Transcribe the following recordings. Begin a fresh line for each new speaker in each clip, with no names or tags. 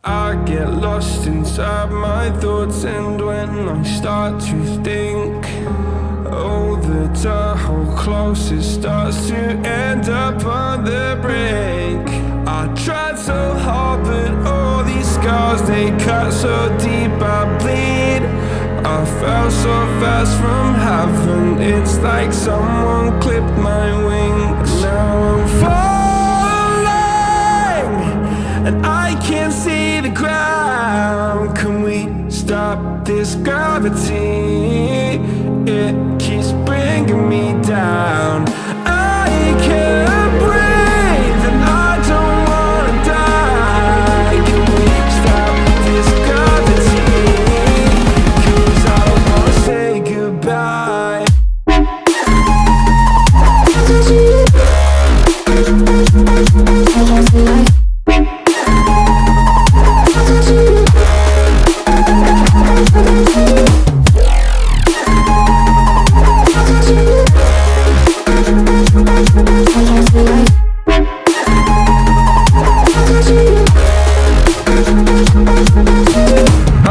I get lost inside my thoughts, and when I start to think, oh, the door close, it starts to end up on the brink. I tried so hard, but all these scars, they cut so deep, I bleed. I fell so fast from heaven, it's like someone clipped my wings. Now I'm falling, and I can't see the ground. Can we stop this gravity? It keeps bringing me down. I can't breathe, and I don't wanna die. Can we stop this gravity? 'Cause I don't wanna say goodbye.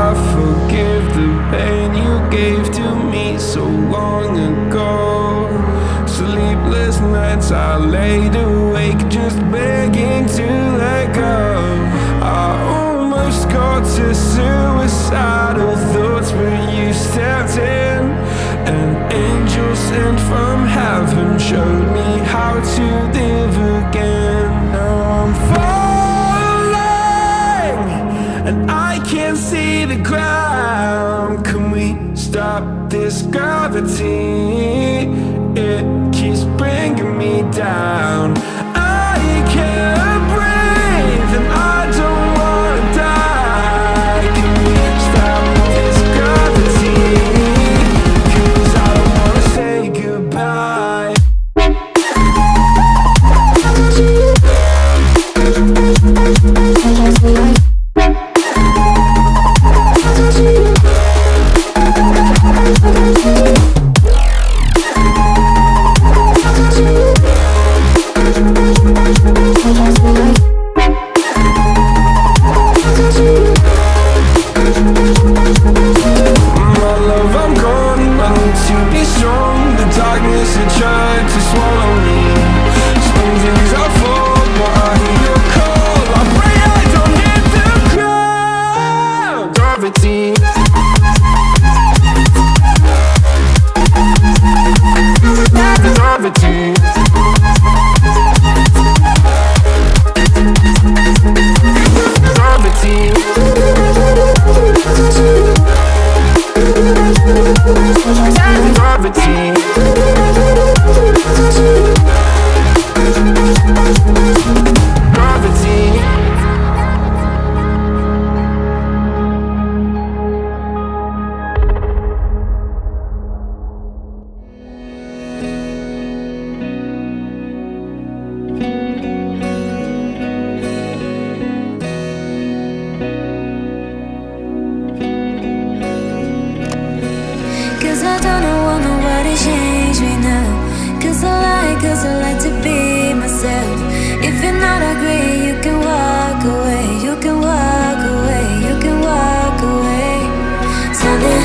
I forgive the pain you gave to me so long ago. Sleepless nights I laid awake just begging to let go. I almost got to suicidal thoughts, but you stepped in. An angel sent from heaven showed me how to live again. Now I'm falling, and I can't see the ground. Can we stop this gravity? It keeps bringing me down. I can't breathe, and I don't wanna die. Can we stop this gravity? 'Cause I don't wanna say goodbye. My love, I'm gone. I need to be strong. The darkness, it tried to swallow me. Some days I fall, but I hear your call. I pray I don't hit the ground. Gravity. Gravity. Gravity.
Cause I don't want nobody change me now. Cause I like to be myself. If you're not agree, you can walk away. You can walk away, you can walk away. Something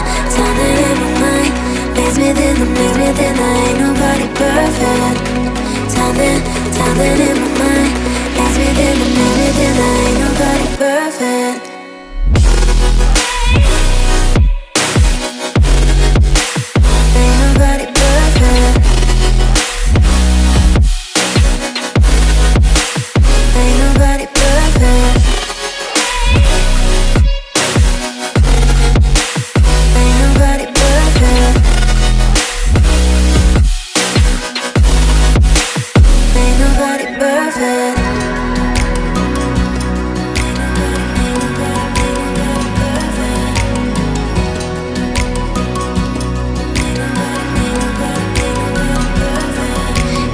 in my mind makes me think I ain't nobody perfect. Something in my mind makes me think I ain't nobody perfect. Ain't nobody perfect. Ain't nobody perfect. Ain't nobody perfect. Ain't nobody perfect.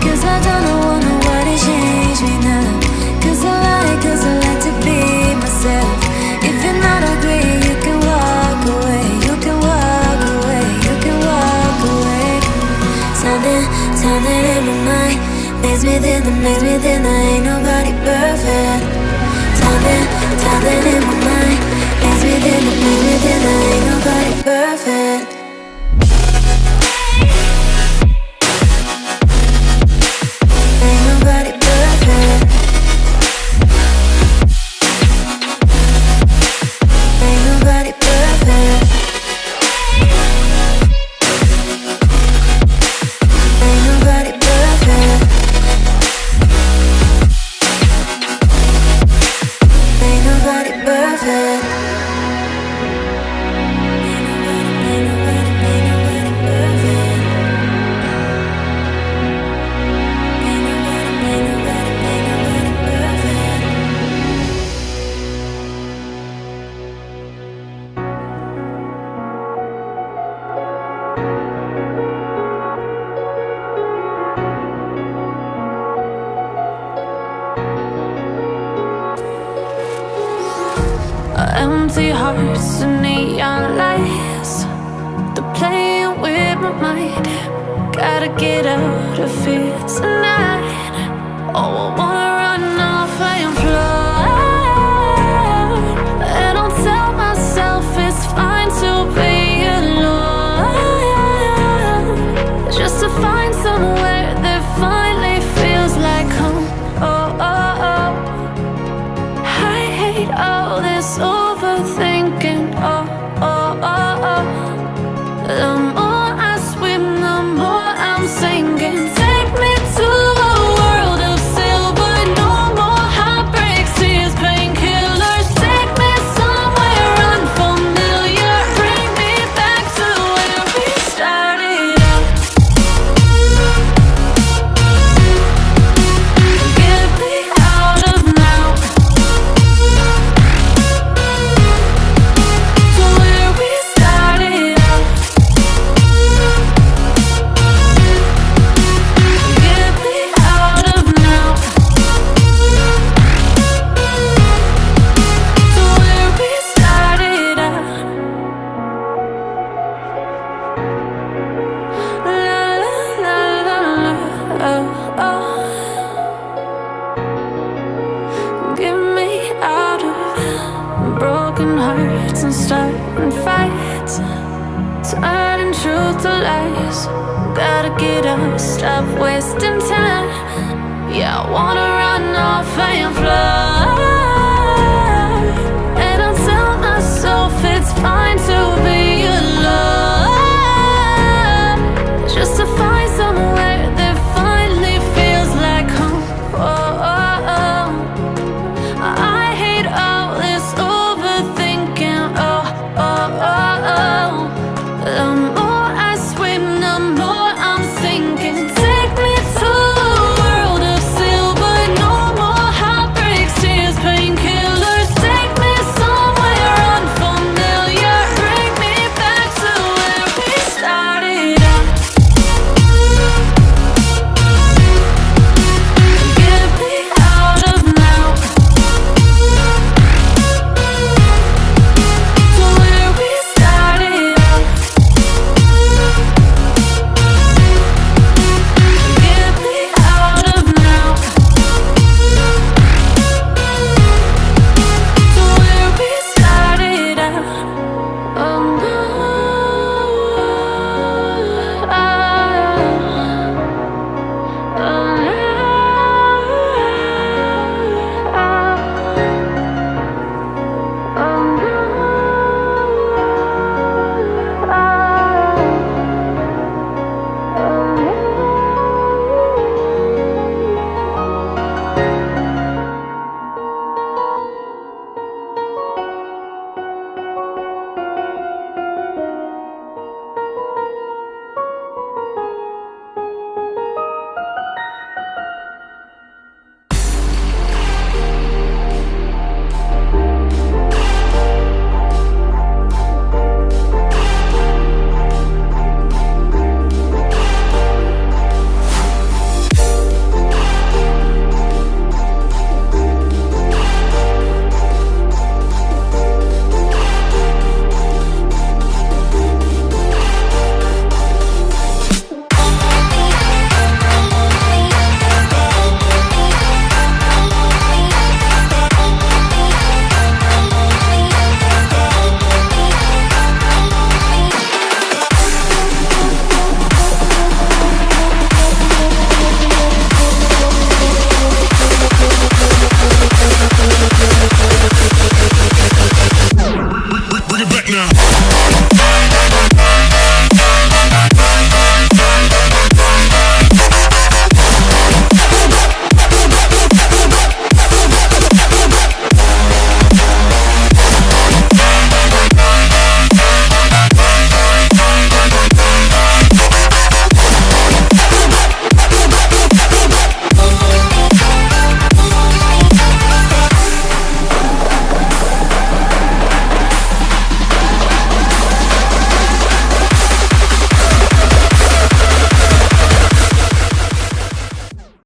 Cause I don't want nobody change me now. Cause I like to be myself. If you're not agree, you can walk away. You can walk away, you can walk away. Something in my mind makes me think I ain't nobody perfect. Something in my mind Ain't nobody perfect. Ain't nobody perfect. Ain't nobody perfect. Ain't nobody perfect. Ain't nobody perfect.
Empty hearts and neon lights, they're playing with my mind. Gotta get out of here tonight. Oh, I wanna run off and fly. And I'll tell myself it's fine to be alone, just to find somewhere that finally feels like home. Oh, oh, oh. I hate all this overthinking. Oh, oh, oh, oh. The more I swim, the more I'm sinking. Take me to a world of silver. No more heartbreaks, tears, painkillers. Take me somewhere unfamiliar. Bring me back to where we started out. Get me out of now, to where we started out. Get me out of now, to where we started out. La la la la la, oh, oh. Get me out of broken hearts and starting fights, turning truth to lies. Gotta get up, stop wasting time. Yeah, I wanna run off and fly.